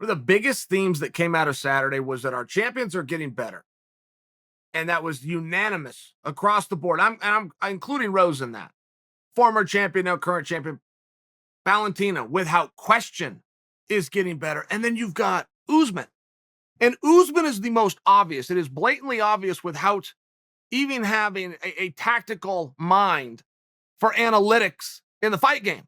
One of the biggest themes that came out of Saturday was that our champions are getting better. And that was unanimous across the board. I'm including Rose in that. Former champion, now current champion. Valentina, without question, is getting better. And then you've got Usman. And Usman is the most obvious. It is blatantly obvious without even having a tactical mind for analytics in the fight game.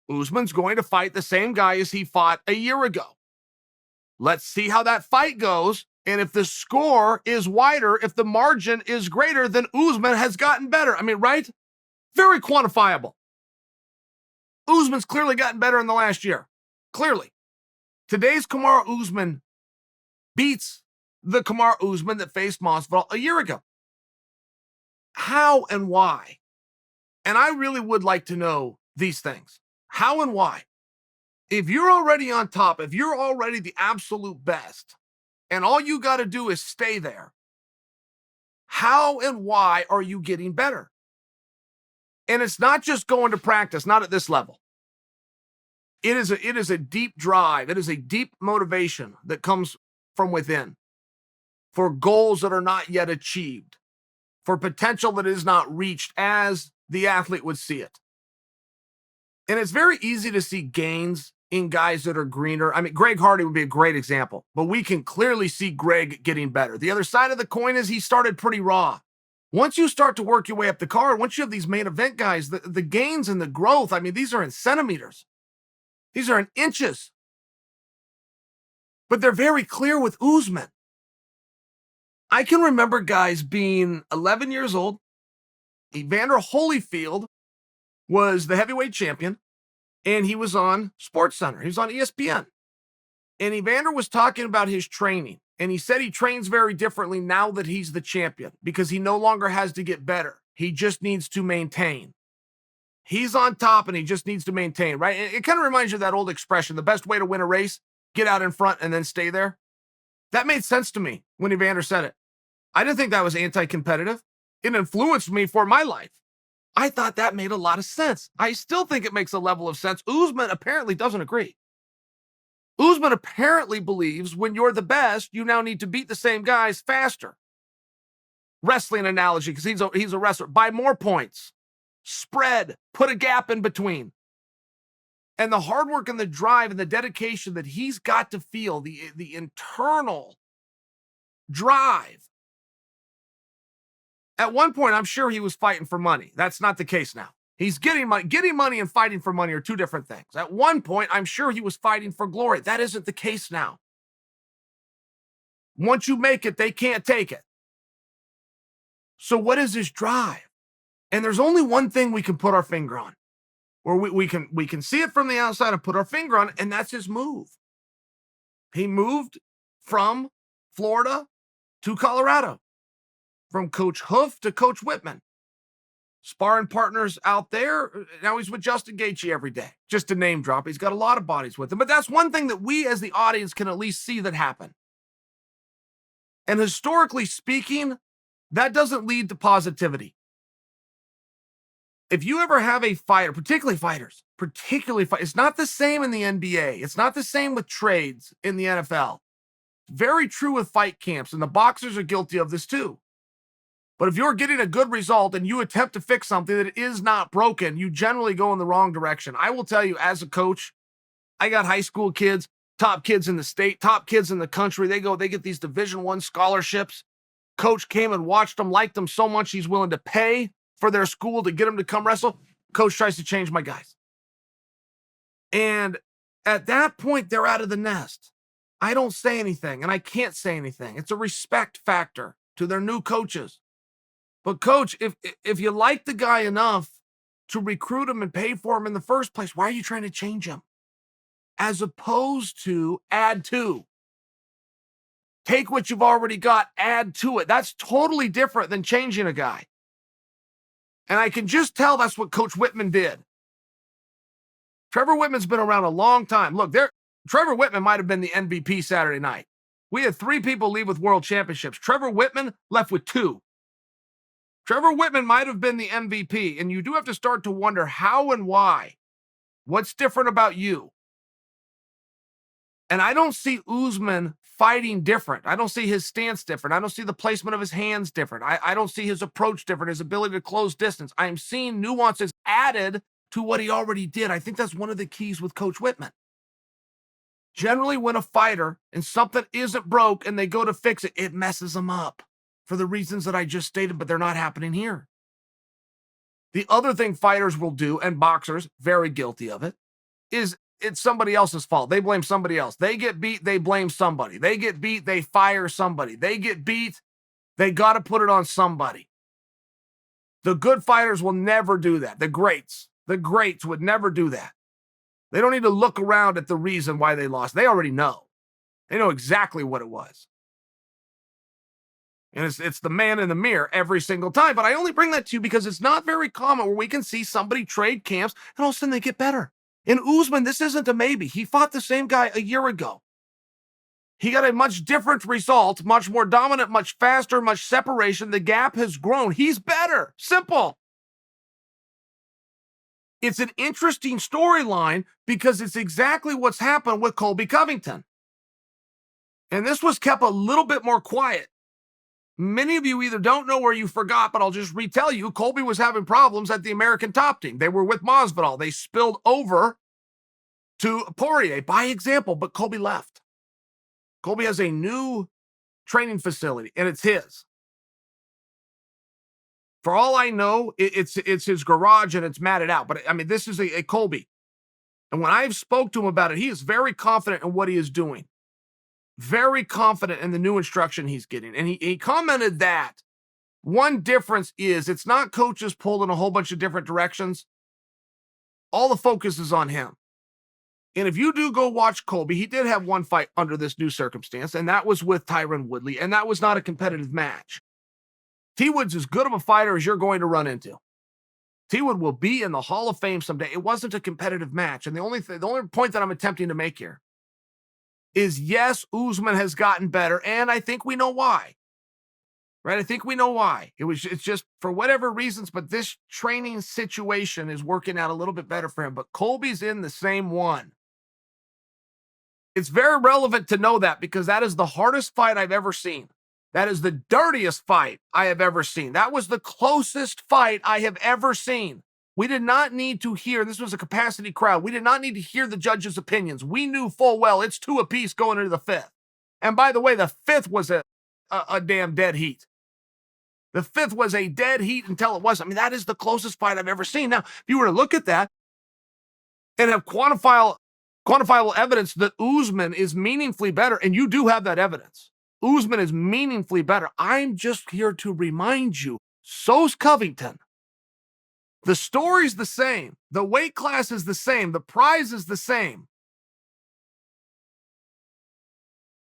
Usman's going to fight the same guy as he fought a year ago. Let's see how that fight goes. And if the score is wider, if the margin is greater, then Usman has gotten better. I mean, right? Very quantifiable. Usman's clearly gotten better in the last year. Clearly. Today's Kamaru Usman beats the Kamaru Usman that faced Masvidal a year ago. How and why? And I really would like to know these things. How and why? If you're already on top, if you're already the absolute best, and all you got to do is stay there, how and why are you getting better? And it's not just going to practice, not at this level. It is a deep drive. It is a deep motivation that comes from within for goals that are not yet achieved, for potential that is not reached as the athlete would see it. And it's very easy to see gains in guys that are greener. I mean, Greg Hardy would be a great example, but we can clearly see Greg getting better. The other side of the coin is he started pretty raw. Once you start to work your way up the card, once you have these main event guys, the gains and the growth, I mean, these are in centimeters. These are in inches. But they're very clear with Usman. I can remember guys being 11 years old. Evander Holyfield was the heavyweight champion, and he was on SportsCenter. He was on ESPN. And Evander was talking about his training. And he said he trains very differently now that he's the champion because he no longer has to get better. He just needs to maintain. He's on top and he just needs to maintain, right? It kind of reminds you of that old expression, the best way to win a race, get out in front and then stay there. That made sense to me when Evander said it. I didn't think that was anti-competitive. It influenced me for my life. I thought that made a lot of sense. I still think it makes a level of sense. Usman apparently doesn't agree. Usman apparently believes when you're the best, you now need to beat the same guys faster. Wrestling analogy, because he's a wrestler. By more points. Spread. Put a gap in between. And the hard work and the drive and the dedication that he's got to feel, the internal drive. At one point, I'm sure he was fighting for money. That's not the case now. He's getting money. Getting money and fighting for money are two different things. At one point, I'm sure he was fighting for glory. That isn't the case now. Once you make it, they can't take it. So what is his drive? And there's only one thing we can put our finger on, or we can see it from the outside and put our finger on it, and that's his move. He moved from Florida to Colorado, from Coach Hoof to Coach Wittman. Sparring partners out there. Now he's with Justin Gaethje every day. Just to name drop. He's got a lot of bodies with him. But that's one thing that we as the audience can at least see that happen. And historically speaking, that doesn't lead to positivity. If you ever have a fighter, particularly fighters, it's not the same in the NBA. It's not the same with trades in the NFL. Very true with fight camps, and the boxers are guilty of this too. But if you're getting a good result and you attempt to fix something that is not broken, you generally go in the wrong direction. I will tell you, as a coach, I got high school kids, top kids in the state, top kids in the country. They get these Division I scholarships. Coach came and watched them, liked them so much he's willing to pay for their school to get them to come wrestle. Coach tries to change my guys. And at that point, they're out of the nest. I don't say anything, and I can't say anything. It's a respect factor to their new coaches. But coach, if you like the guy enough to recruit him and pay for him in the first place, why are you trying to change him? As opposed to add to. Take what you've already got, add to it. That's totally different than changing a guy. And I can just tell that's what Coach Wittman did. Trevor Wittman's been around a long time. Look, Trevor Wittman might have been the MVP Saturday night. We had 3 people leave with world championships. Trevor Wittman left with 2. Trevor Wittman might have been the MVP, and you do have to start to wonder how and why. What's different about you? And I don't see Usman fighting different. I don't see his stance different. I don't see the placement of his hands different. I don't see his approach different, his ability to close distance. I am seeing nuances added to what he already did. I think that's one of the keys with Coach Wittman. Generally, when a fighter and something isn't broke and they go to fix it, it messes them up for the reasons that I just stated, but they're not happening here. The other thing fighters will do, and boxers, very guilty of it, is it's somebody else's fault. They blame somebody else. They get beat, they blame somebody. They get beat, they fire somebody. They get beat, they got to put it on somebody. The good fighters will never do that. The greats would never do that. They don't need to look around at the reason why they lost. They already know. They know exactly what it was. And it's the man in the mirror every single time. But I only bring that to you because it's not very common where we can see somebody trade camps and all of a sudden they get better. In Usman, this isn't a maybe. He fought the same guy a year ago. He got a much different result, much more dominant, much faster, much separation. The gap has grown. He's better. Simple. It's an interesting storyline because it's exactly what's happened with Colby Covington. And this was kept a little bit more quiet. Many of you either don't know or you forgot, but I'll just retell you, Colby was having problems at the American Top Team. They were with Masvidal. They spilled over to Poirier by example, but Colby left. Colby has a new training facility, and it's his. For all I know, it's his garage, and it's matted out. But, I mean, this is a Colby. And when I've spoke to him about it, he is very confident in what he is doing. Very confident in the new instruction he's getting. And he commented that one difference is it's not coaches pulled in a whole bunch of different directions. All the focus is on him. And if you do go watch Colby, he did have one fight under this new circumstance, and that was with Tyron Woodley, and that was not a competitive match. T. Wood's as good of a fighter as you're going to run into. T. Wood will be in the Hall of Fame someday. It wasn't a competitive match. And the only point that I'm attempting to make here is, yes, Usman has gotten better, and I think we know why. Right? I think we know why. It's just for whatever reasons, but this training situation is working out a little bit better for him. But Colby's in the same one. It's very relevant to know that because that is the hardest fight I've ever seen. That is the dirtiest fight I have ever seen. That was the closest fight I have ever seen. We did not need to hear, this was a capacity crowd. We did not need to hear the judges' opinions. We knew full well it's 2 apiece going into the 5th. And by the way, the 5th was a damn dead heat. The 5th was a dead heat until it wasn't. I mean, that is the closest fight I've ever seen. Now, if you were to look at that and have quantifiable evidence that Usman is meaningfully better, and you do have that evidence, Usman is meaningfully better. I'm just here to remind you, so's Covington. The story's the same. The weight class is the same. The prize is the same.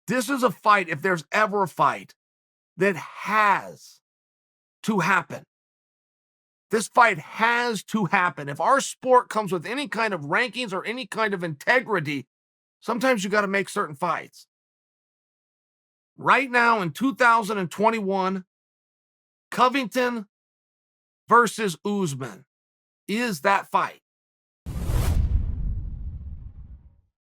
This is a fight, if there's ever a fight, that has to happen. This fight has to happen. If our sport comes with any kind of rankings or any kind of integrity, sometimes you got to make certain fights. Right now in 2021, Covington versus Usman is that fight.